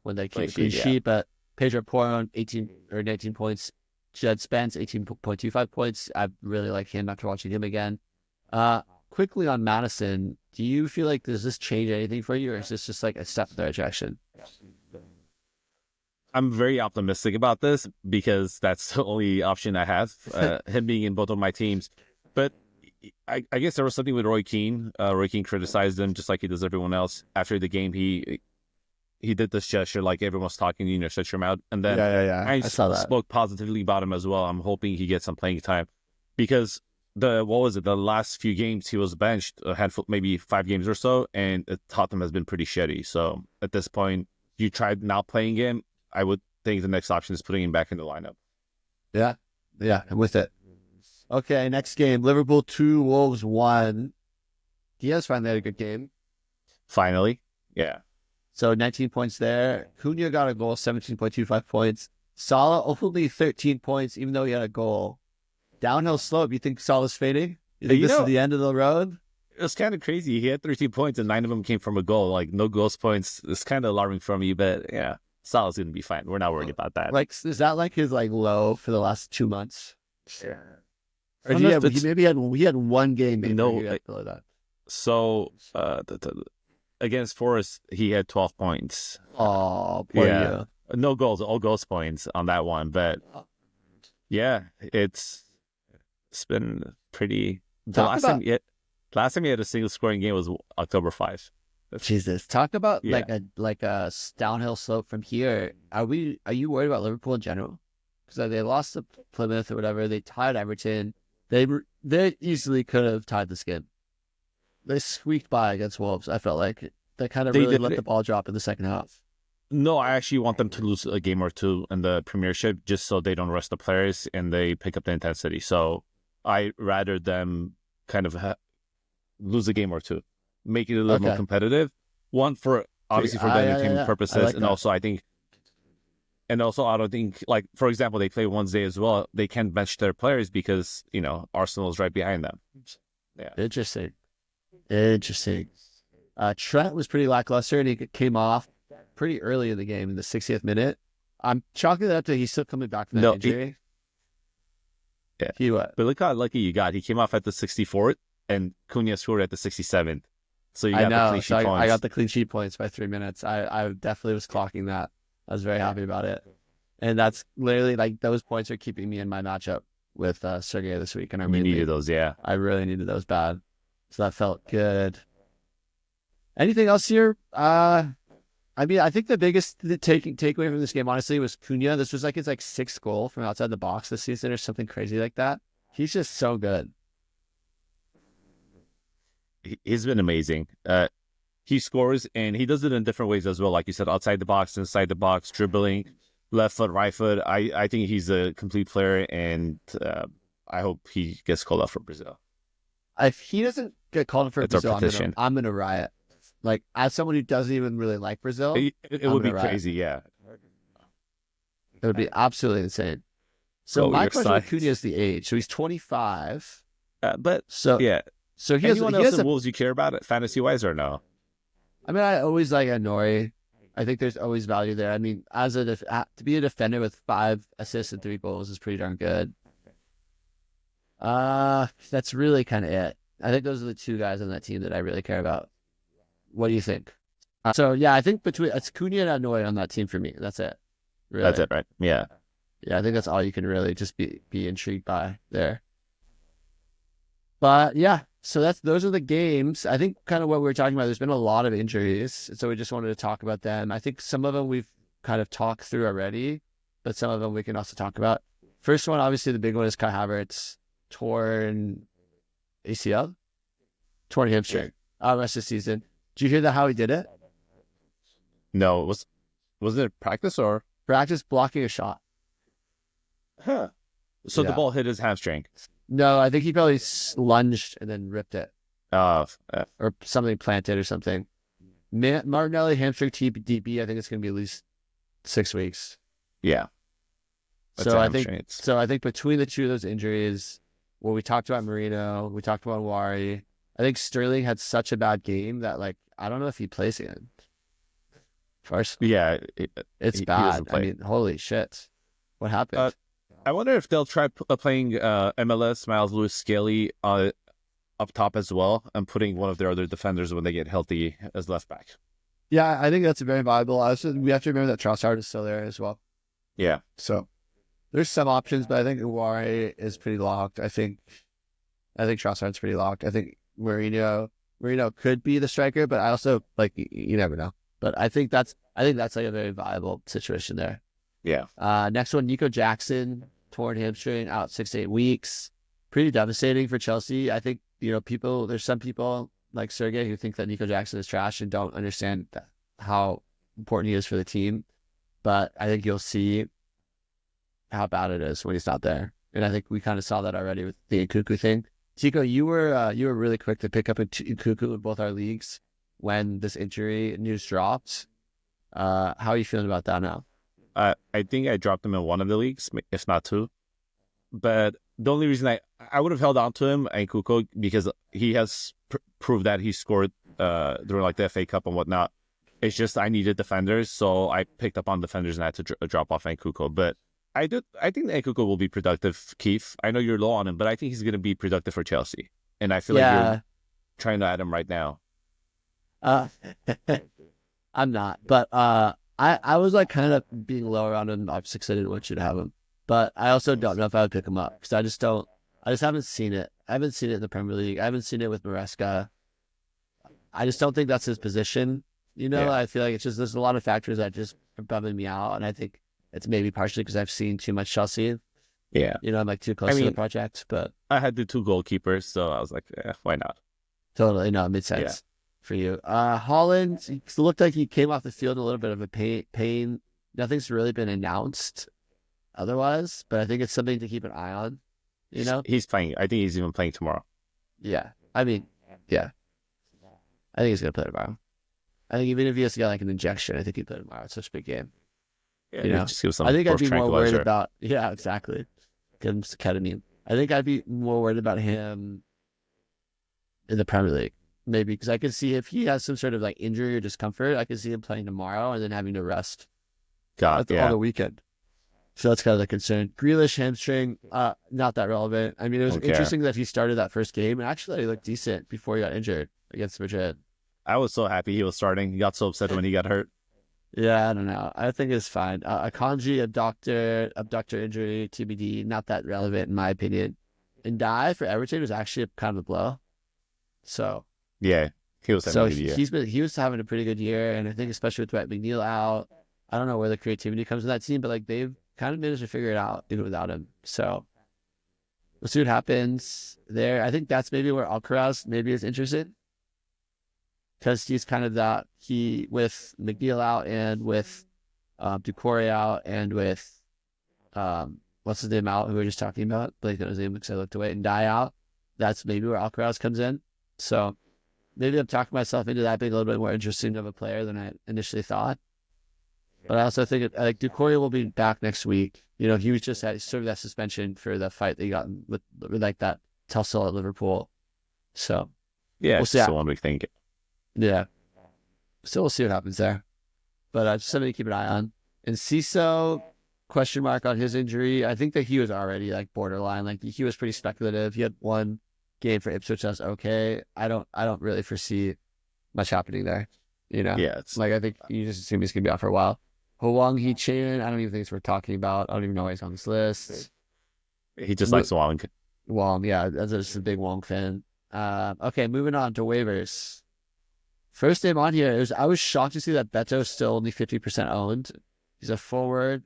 when they keep a clean sheet. But Pedro Porro 18 or 19 points. Jed Spence 18.25 points. I really like him after watching him again. Quickly on Madison, do you feel like does this change anything for you, or is this just like a step in the right direction? I'm very optimistic about this because that's the only option I have, him being in both of my teams. But I guess there was something with Roy Keane. Roy Keane criticized him just like he does everyone else. After the game, he did this gesture like everyone's talking, shut your mouth. And then I saw that. Spoke positively about him as well. I'm hoping he gets some playing time because the last few games he was benched, a handful, maybe 5 games or so, and Tottenham has been pretty shitty. So at this point, you tried not playing him. I would think the next option is putting him back in the lineup. Yeah, I'm with it. Okay, next game, Liverpool 2, Wolves 1. Diaz finally had a good game. Finally, yeah. So 19 points there. Cunha got a goal, 17.25 points. Salah only 13 points, even though he had a goal. Downhill slope, you think Salah's fading? You think this is the end of the road? It was kind of crazy. He had 13 points and 9 of them came from a goal. Like, no goals points. It's kind of alarming for me, but yeah, Salah's going to be fine. We're not worried about that. Like, is that like his low for the last 2 months? Yeah. Or he had one game maybe below that. So against Forrest, he had 12 points. Oh, poor you. No goals, all goals points on that one. But yeah, it's been pretty. Last time he had a single scoring game was October 5. Jesus, talk about like a downhill slope from here. Are you worried about Liverpool in general? Because they lost to Plymouth or whatever, they tied Everton. They easily could have tied this game. They squeaked by against Wolves. I felt like they kind of really let the ball drop in the second half. No, I actually want them to lose a game or two in the Premiership just so they don't rest the players and they pick up the intensity. So I rather them kind of lose a game or two, make it a little more competitive. One for obviously for the entertainment purposes, and also I don't think, like, for example, they play Wednesday as well. They can't bench their players because Arsenal is right behind them. Yeah, interesting. Trent was pretty lackluster, and he came off pretty early in the game in the 60th minute. I'm chalking that up to he's still coming back from that injury. But look how lucky you got. He came off at the 64th, and Cunha scored at the 67th. So you got the clean sheet points. I got the clean sheet points by 3 minutes. I definitely was clocking that. I was very happy about it. And that's literally like those points are keeping me in my matchup with Sergey this week. And I really needed those, yeah. I really needed those bad. So that felt good. Anything else here? I think the biggest takeaway from this game, honestly, was Cunha. This was his 6th goal from outside the box this season or something crazy like that. He's just so good. He's been amazing. He scores, and he does it in different ways as well. Like you said, outside the box, inside the box, dribbling, left foot, right foot. I think he's a complete player, and I hope he gets called up for Brazil. If he doesn't get called up for Brazil, I'm going to riot. Like, as someone who doesn't even really like Brazil, it would be crazy, yeah. It would be absolutely insane. So my question with Cunha is the age. So he's 25. So he anyone else in Wolves you care about it, fantasy-wise, or no? I mean, I always like Anori. I think there's always value there. I mean, to be a defender with 5 assists and 3 goals is pretty darn good. That's really kind of it. I think those are the 2 guys on that team that I really care about. What do you think? I think it's Cunha and Anori on that team for me. That's it. Really. That's it, right? Yeah. Yeah, I think that's all you can really just be intrigued by there. But yeah, so those are the games. I think kind of what we were talking about, there's been a lot of injuries, so we just wanted to talk about them. I think some of them we've kind of talked through already, but some of them we can also talk about. First one, obviously the big one is Kai Havertz, torn ACL, torn hamstring, rest of the season. Did you hear how he did it? No, was it practice or? Practice blocking a shot. Huh. So the ball hit his hamstring? No, I think he probably lunged and then ripped it. Uh, or something planted or something. Martinelli hamstring TDB. I think it's going to be at least 6 weeks. yeah. That's So a I think hamstring. I think between the two of those injuries, well, we talked about Merino, we talked about Wari. I think Sterling had such a bad game that like I don't know if he plays again. First, Yeah, it's he bad. doesn't I play. mean, holy shit, what Uh, happened? I wonder if they'll try playing MLS Miles Lewis Skelly up top as well and putting one of their other defenders when they get healthy as left back. Yeah, I think that's very viable. Also, we have to remember that Trossard is still there as well. Yeah. So there's some options, but I think Wari is pretty locked. I think Trossard's pretty locked. I think Merino could be the striker, but I also like you never know. But I think that's like a very viable situation there. Yeah. Next one, Nico Jackson, torn hamstring, out 6 to 8 weeks. Pretty devastating for Chelsea. I think there's some people like Sergey who think that Nico Jackson is trash and don't understand how important he is for the team. But I think you'll see how bad it is when he's not there. And I think we kind of saw that already with the Nkunku thing. Tiko, you were really quick to pick up Nkunku in both our leagues when this injury news dropped. How are you feeling about that now? I think I dropped him in one of the leagues, if not two. But the only reason I would have held on to him and Kuko because he has proved that he scored during like the FA Cup and whatnot. It's just I needed defenders, so I picked up on defenders and I had to drop off Nkuko. But I think Nkuko will be productive, Keefe. I know you're low on him, but I think he's going to be productive for Chelsea. And I feel like you're trying to add him right now. I'm not, but I was like kind of being lower on him. I'm 6 I didn't want you to have him, but I also don't know if I would pick him up because I just haven't seen it. I haven't seen it in the Premier League. I haven't seen it with Maresca. I just don't think that's his position. I feel like there's a lot of factors that just are bumming me out, and I think it's maybe partially because I've seen too much Chelsea. Yeah, I'm like too close to the project, but I had the 2 goalkeepers, so I was like, why not? Totally, no, it made sense for you. Holland, it looked like he came off the field in a little bit of a pain. Nothing's really been announced otherwise, but I think it's something to keep an eye on. He's playing. I think he's even playing tomorrow. Yeah, I mean, yeah, I think he's gonna play tomorrow. I think even if he has to get like an injection, I think he'd play tomorrow. It's such a big game. Yeah, just give some I think I'd be more worried tranquilizer. about. Yeah, exactly. Give him some ketamine. I think I'd be more worried about him in the Premier League, maybe because I could see if he has some sort of like injury or discomfort, I could see him playing tomorrow and then having to rest on the weekend. So that's kind of the concern. Grealish hamstring, not that relevant. I mean, it was interesting that he started that first game and actually he looked decent before he got injured against Madrid. I was so happy he was starting. He got so upset when he got hurt. Yeah, I don't know. I think it's fine. Akanji, abductor injury, TBD, not that relevant in my opinion. And Die for Everton was actually kind of a blow. So yeah, he was having a good year. He was having a pretty good year, and I think especially with Brett McNeil out, I don't know where the creativity comes in that team, but like they've kind of managed to figure it out even without him. So we'll see what happens there. I think that's maybe where Alcaraz maybe is interested. Because he's kind of with McNeil out and with Ducouré out and with what's his name out who we were just talking about, Blake on his name because I looked away, and Die out. That's maybe where Alcaraz comes in. So maybe I'm talking myself into that being a little bit more interesting of a player than I initially thought. But I also think like Ducouré will be back next week. He was just sort of that suspension for the fight that he got with like that tussle at Liverpool. So yeah, we'll see. It's just a 1 week thing. Yeah. So we'll see what happens there. But just something to keep an eye on. And Ciso, question mark on his injury. I think that he was already like borderline. Like he was pretty speculative. He had one game for Ipswich that's okay. I don't really foresee much happening there. Yeah. It's like I think you just assume he's gonna be out for a while. Hwang Hee-chan, I don't even think it's worth talking about. I don't even know why he's on this list. He just likes Wong. Wong, yeah, that's just a big Wong fan. Okay, moving on to waivers. First name on here, I was shocked to see that Beto's still only 50% owned. He's a forward.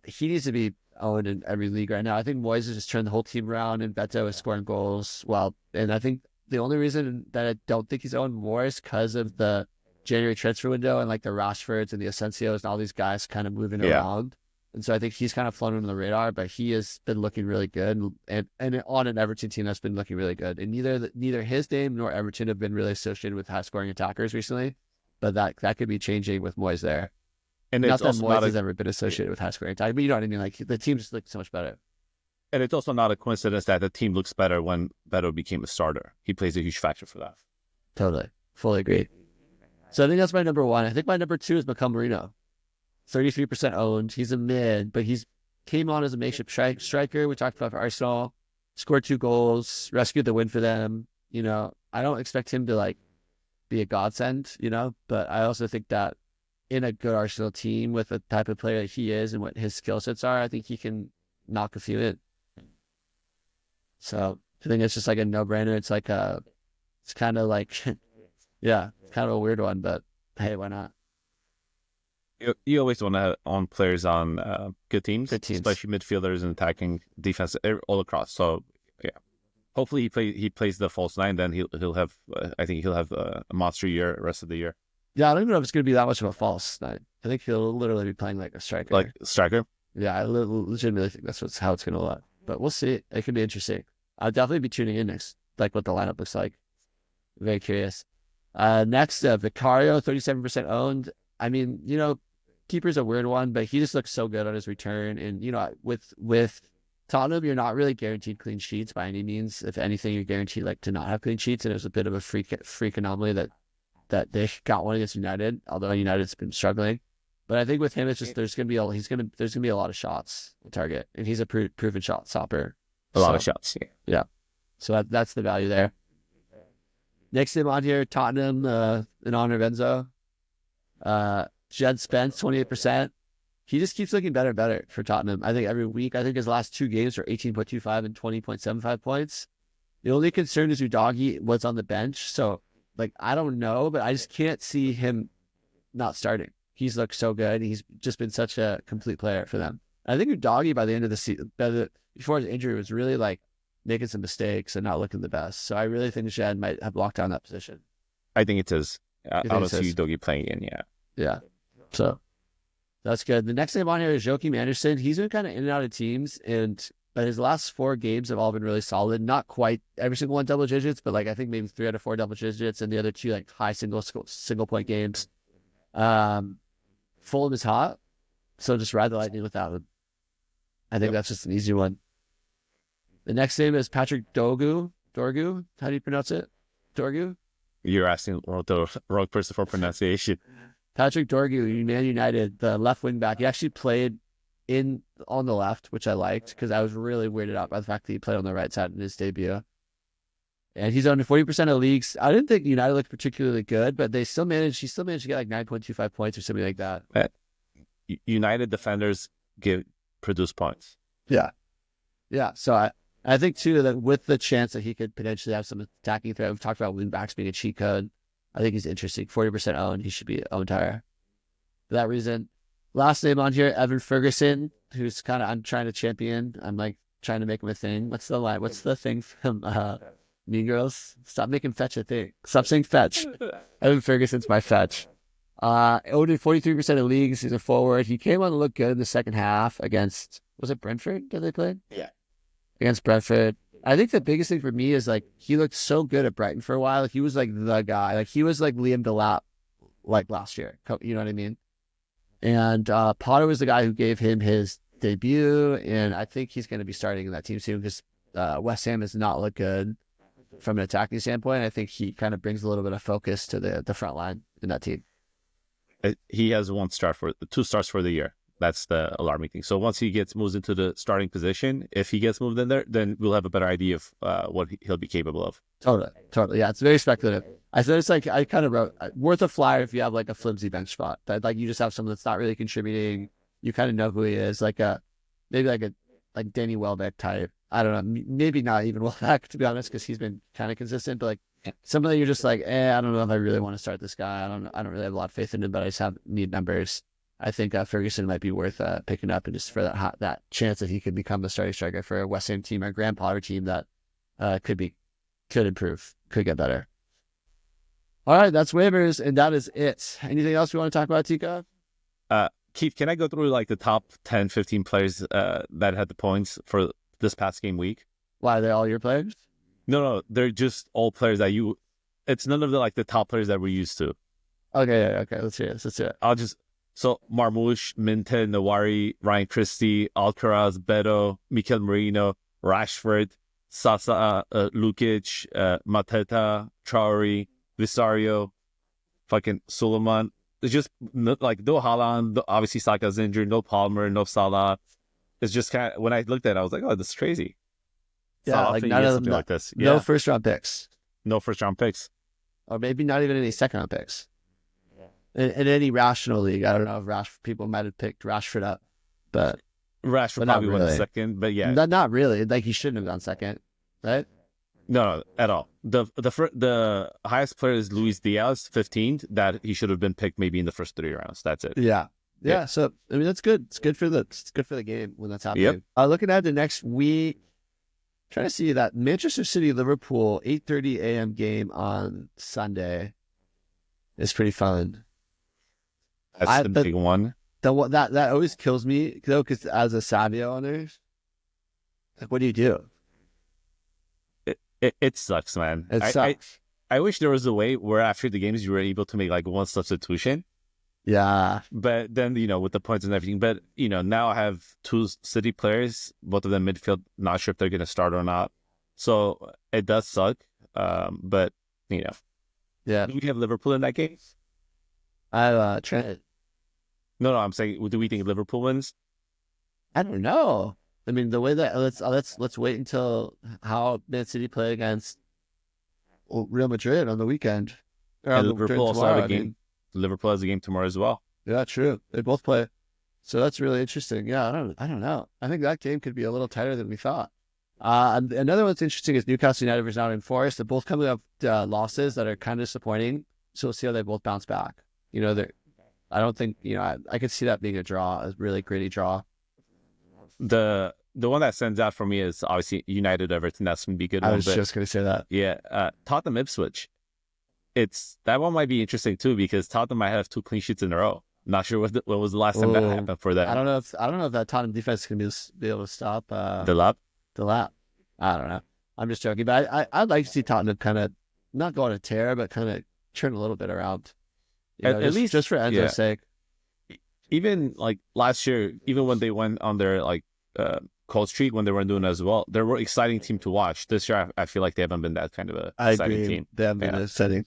He needs to be owned in every league right now. I think Moyes has just turned the whole team around, and Beto is scoring goals. Well, and I think the only reason that I don't think he's owned more is because of the January transfer window and like the Rashfords and the Asensios and all these guys kind of moving around. And so I think he's kind of flown under the radar, but he has been looking really good, and on an Everton team that's been looking really good. And neither his name nor Everton have been really associated with high scoring attackers recently, but that could be changing with Moyes there. And Not it's that also Moyes has ever been associated with high scoring attack, but you know what I mean. Like the team just looks so much better. and it's also not a coincidence that the team looks better when Beto became a starter. He plays a huge factor for that. Totally, fully agree. So I think that's my number one. I think my number two is Mikel Merino. 33% owned. He's a mid, but he's came on as a makeshift striker. We talked about for Arsenal, scored 2 goals, rescued the win for them. You know, I don't expect him to like be a godsend, you know, but I also think that in a good Arsenal team with the type of player that he is and what his skill sets are, I think he can knock a few in. So I think it's just like a no-brainer. It's like it's kind of like, yeah, it's kind of a weird one, but hey, why not? You always want to have on players on good teams, especially midfielders and attacking defense all across. So yeah, hopefully he plays the false 9. Then he'll have I think he'll have a monster year rest of the year. Yeah, I don't even know if it's going to be that much of a false 9. I think he'll literally be playing like a striker. Like striker? Yeah, I legitimately think that's how it's going to look. But we'll see. It could be interesting. I'll definitely be tuning in next, like what the lineup looks like. Very curious. Next, Vicario, 37% owned. I mean, you know, keeper's a weird one, but he just looks so good on his return. And, you know, with Tottenham, you're not really guaranteed clean sheets by any means. If anything, you're guaranteed like to not have clean sheets. And it was a bit of a freak anomaly that they got one against United, although United's been struggling. But I think with him, it's just there's gonna be a lot of shots on target, and he's a proven shot stopper. A lot of shots, yeah. So that's the value there. Next name on here, Tottenham, in honor of Enzo. Jed Spence, 28%. He just keeps looking better and better for Tottenham. I think every week, I think his last 2 games are 18.25 and 20.75 points. The only concern is Udagi was on the bench, so like I don't know, but I just can't see him not starting. He's looked so good. He's just been such a complete player for them. I think Udagi by the end of the season, before his injury, was really like making some mistakes and not looking the best. So I really think Jed might have locked down that position. I think it is. I don't see Udagi playing in, Yeah. So that's good. The next name on here is Joachim Andersen. He's been kind of in and out of teams, but his last 4 games have all been really solid. Not quite every single one double digits, but like I think maybe 3 out of 4 double digits, and the other 2 like high single point games. Fulham is hot, so just ride the lightning without him. I think that's just an easy one. The next name is Patrick Dorgu. Dorgu? How do you pronounce it? Dorgu? You're asking the wrong person for pronunciation. Patrick Dorgu, Man United, the left wing back. He actually played on the left, which I liked because I was really weirded out by the fact that he played on the right side in his debut. And he's on 40% of leagues. I didn't think United looked particularly good, but he still managed to get like 9.25 points or something like that. United defenders produce points. Yeah. Yeah. So I think too that with the chance that he could potentially have some attacking threat, we've talked about wing backs being a cheat code. I think he's interesting. 40% owned. He should be owned higher. For that reason. Last name on here, Evan Ferguson, who's kind of, I'm trying to champion. I'm like trying to make him a thing. What's the line? What's the thing from Mean Girls? Stop making fetch a thing. Stop saying fetch. Evan Ferguson's my fetch. Owned in 43% of leagues. He's a forward. He came on to look good in the second half against, was it Brentford that they played? Yeah. Against Brentford. I think the biggest thing for me is like he looked so good at Brighton for a while. Like he was like the guy. Like he was like Liam Delap like last year. You know what I mean? And Potter was the guy who gave him his debut, and I think he's going to be starting in that team soon because West Ham does not look good from an attacking standpoint. I think he kind of brings a little bit of focus to the front line in that team. He has 2 starts for the year. That's the alarming thing. So once he moves into the starting position, if he gets moved in there, then we'll have a better idea of what he'll be capable of. Totally. Yeah, it's very speculative. I thought it's like I kind of wrote worth a flyer if you have like a flimsy bench spot. That like you just have someone that's not really contributing. You kind of know who he is, like maybe like Danny Welbeck type. I don't know, maybe not even Welbeck to be honest, because he's been kind of consistent. But like somebody you're just like, I don't know if I really want to start this guy. I don't really have a lot of faith in him, but I just need numbers. I think Ferguson might be worth picking up, and just for that chance that he could become the starting striker for a West Ham team or a Graham Potter team that could improve, could get better. All right, that's waivers, and that is it. Anything else we want to talk about, Tiko? Keith, can I go through like the top 10, 15 players that had the points for this past game week? Why are they all your players? No, they're just all players that you. It's none of the top players that we're used to. Okay. Let's hear it. I'll just Marmoush, Minte, Nawari, Ryan Christie, Alcaraz, Beto, Mikel Merino, Rashford, Sasa, Lukic, Mateta, Traore, Vicario, fucking Suleiman. It's just like no Haaland, obviously Saka's injured, no Palmer, no Salah. It's just kind of, when I looked at it, I was like, oh, this is crazy. Yeah, like none of them, like this. No first round picks. No first round picks. Or maybe not even any second round picks. In any rational league, I don't know if people might have picked Rashford up, but Rashford probably won the second, but yeah, not really. Like he shouldn't have gone second, right? No, at all. The highest player is Luis Diaz, 15th. That he should have been picked maybe in the first 3 rounds. That's it. Yeah. So I mean, that's good. It's good for the game when that's happening. Yep. Looking at the next week, trying to see that Manchester City Liverpool 8:30 a.m. game on Sunday is pretty fun. That's the big one. That always kills me though, because as a Savio owner, like, what do you do? It sucks, man. It sucks. I wish there was a way where after the games you were able to make like one substitution. Yeah. But then, with the points and everything. But, now I have 2 City players, both of them midfield, not sure if they're going to start or not. So it does suck. But, Yeah. Do we have Liverpool in that game? Trent. No, I'm saying, do we think Liverpool wins? I don't know. I mean, the way that let's wait until how Man City play against Real Madrid on the weekend. And Liverpool also have a game. Liverpool has a game tomorrow as well. Yeah, true. They both play, so that's really interesting. Yeah, I don't know. I think that game could be a little tighter than we thought. Another one's interesting is Newcastle United versus Nottingham Forest. They're both coming up losses that are kind of disappointing. So we'll see how they both bounce back. I don't think I could see that being a draw, a really gritty draw. The one that stands out for me is obviously United Everton. That's gonna be a good one. I was just gonna say that. Yeah, Tottenham Ipswich. That one might be interesting too because Tottenham might have 2 clean sheets in a row. Not sure what was the last time that happened for them. I don't know if that Tottenham defense can be able to stop the lap. I don't know. I'm just joking, but I'd like to see Tottenham kind of not go on a tear, but kind of turn a little bit around. At least just for Enzo's sake. Even like last year, even when they went on their cold streak, when they weren't doing as well, they were an exciting team to watch. This year, I feel like they haven't been that kind of a exciting team. They haven't been exciting.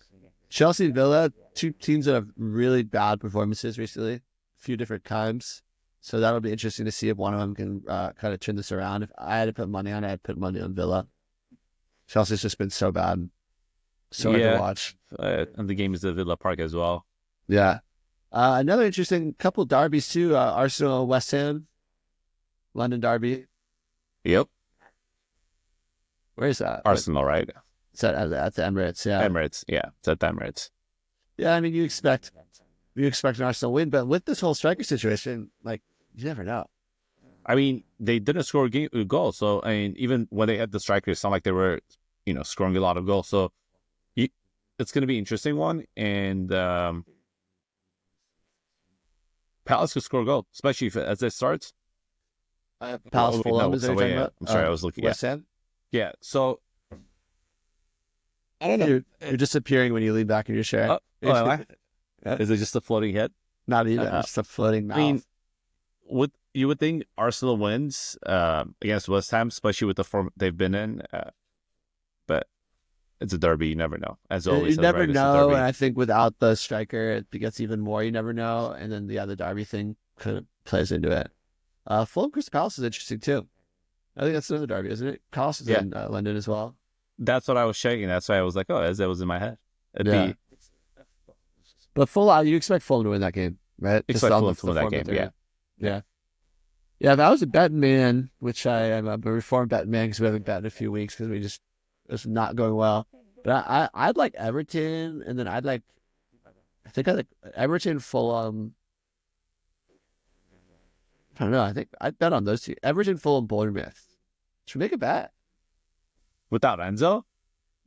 Chelsea and Villa, 2 teams that have really bad performances recently, a few different times. So that'll be interesting to see if one of them can kind of turn this around. If I had to put money on it, I'd put money on Villa. Chelsea's just been so bad. So hard to watch. And the game is at Villa Park as well. Yeah. Another interesting couple derbies too. Arsenal, West Ham, London derby. Yep. Where is that? Arsenal, right? It's at the Emirates, yeah. Emirates, yeah. It's at the Emirates. Yeah, I mean, you expect an Arsenal win, but with this whole striker situation, like, you never know. I mean, they didn't score a goal, so I mean, even when they had the strikers, it's not like they were, scoring a lot of goals. So it's going to be an interesting one, and Palace could score a goal, especially as it starts. Palace Fulham, is there talking about? I'm sorry, I was looking at West Ham. Yeah, so I don't know. You're disappearing when you lean back in your chair. Is it just a floating head? Not even. Just a floating mouth. I mean, you would think Arsenal wins against West Ham, especially with the form they've been in. But it's a derby. You never know. As always, you never know. And I think without the striker, it gets even more. You never know. And then the derby thing kind of plays into it. Fulham Crystal Palace is interesting too. I think that's another derby, isn't it? Palace is in London as well. That's what I was checking. That's why I was like, that was in my head. But Fulham, you expect Fulham to win that game, right? Expect Fulham to win that game, yeah. If I was a betting man, which I am a reformed betting man because we haven't bet in a few weeks because it's not going well. But I'd like Everton, and then I'd like Everton, Fulham. I don't know. I think I'd bet on those 2. Everton, Fulham, Bournemouth. Should we make a bet? Without Enzo?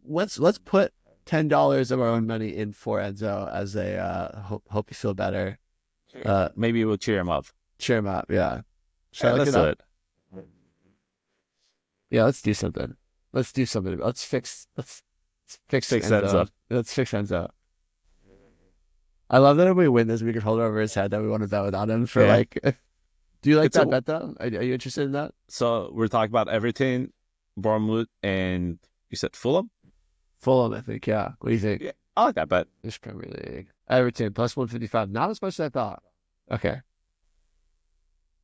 Let's put $10 of our own money in for Enzo as a hope you feel better. Maybe we'll cheer him up. Cheer him up. Yeah. Should I look Let's it do up? it. Yeah, let's do something. Let's do something. Let's fix Fix Enzo. Enzo. Let's fix Enzo. I love that if we win this, we can hold it over his head that we want to bet without him for Yeah. like. Do you like It's that a- bet though? Are you interested in that? So we're talking about Everton, Bournemouth, and you said Fulham? Fulham, I think. Yeah. What do you think? Yeah, I like that bet. This Premier League. Everton plus 155. Not as much as I thought. Okay.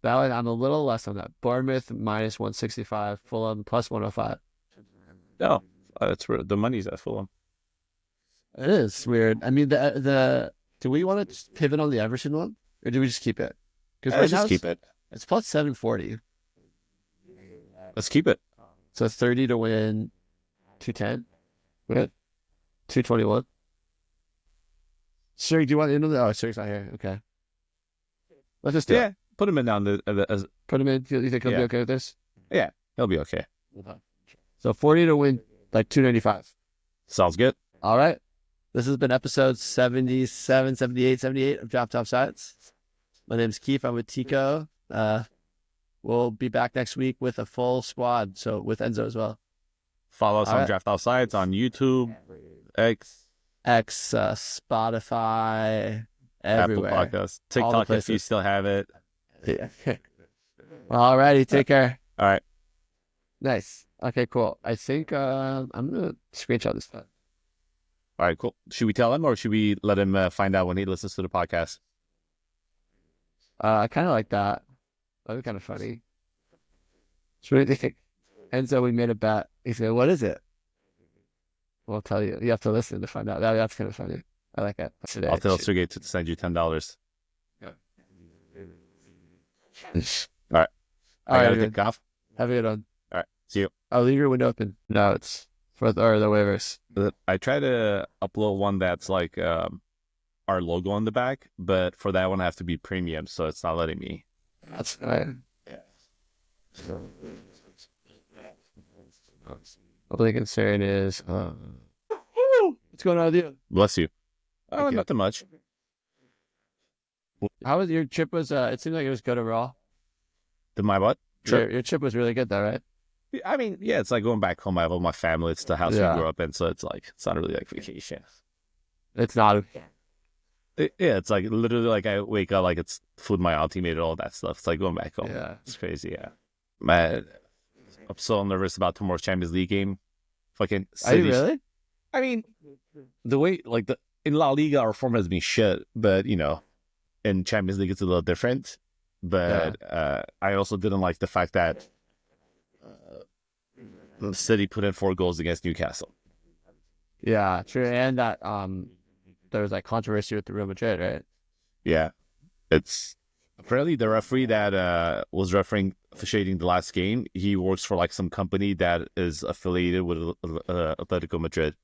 That one, I'm a little less on that. Bournemouth minus 165. Fulham plus 105. No, that's where the money's at Fulham. It is weird. I mean, do we want to pivot on the Everton one, or do we just keep it? Because right Let's now just keep it. it's plus 740. Let's keep it. So 30 to win, 210. Good. 221. Sir, do you want into the? Oh, Sir's not here. Okay. Let's just do it. Put him in down as Put him in. You think he'll be okay with this? he'll be okay. So 40 to win, like 295. Sounds good. All right. This has been episode 77, 78, 78 of Drop Top Sides. My name's Keefe. I'm with Tiko. We'll be back next week with a full squad. So with Enzo as well. Follow us All on right. Draft Offsides on YouTube, X, Spotify, everywhere. Apple Podcasts, All the TikTok if you places. still have it. Yeah. All righty. Take care. All right. Nice. Okay, cool. I think I'm going to screenshot this one. All right, cool. Should we tell him or should we let him find out when he listens to the podcast? I kind of like that. That'd be kind of funny. So what do you think? Enzo, we made a bet. He said, what is it? We'll tell you. You have to listen to find out. That's kind of funny. I like it. Today. I'll tell Sergey to send you $10. All right. All I right, gotta dude. take off. Have a good one. All right. See you. I'll leave your window open. No, it's for the waivers. I try to upload one that's like our logo on the back, but for that one I have to be premium, so it's not letting me. That's fine. Only concern is, what's going on with you? Bless you. Oh, Thank you. nothing much. How was your trip? It seemed like it was good overall. My what? Trip. Your trip was really good, though, right? I mean, yeah, it's like going back home. I have all my family. It's the house Yeah. we grew up in, so it's like it's not really like vacation. It's not. Yeah, it's like literally like I wake up like it's food my auntie made, all that stuff. It's like going back home. Yeah. It's crazy. Yeah, man, I'm so nervous about tomorrow's Champions League game. Fucking Are you City. really? I mean, the way like in La Liga our form has been shit, but you know, in Champions League it's a little different. But I also didn't like the fact that City put in 4 goals against Newcastle. Yeah, true. And that there was like controversy with the Real Madrid, right? Yeah, it's apparently the referee that was refereeing officiating the last game. He works for like some company that is affiliated with Atletico Madrid.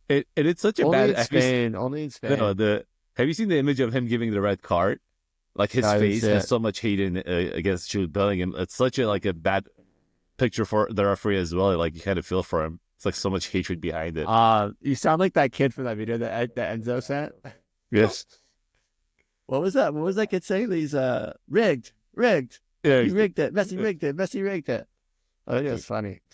It's such a Only bad. in Spain. Only in Spain. No, have you seen the image of him giving the red card? Like his No, I didn't face see has it. so much hate in against Jude Bellingham. It's such a bad picture for the referee as well. Like you kind of feel for him. It's like so much hatred behind it. You sound like that kid from that video that Enzo sent. Yes. What was that? What was that kid saying? He's rigged. Yeah. He rigged it. Messi rigged it. Messi rigged it. Oh, it was funny.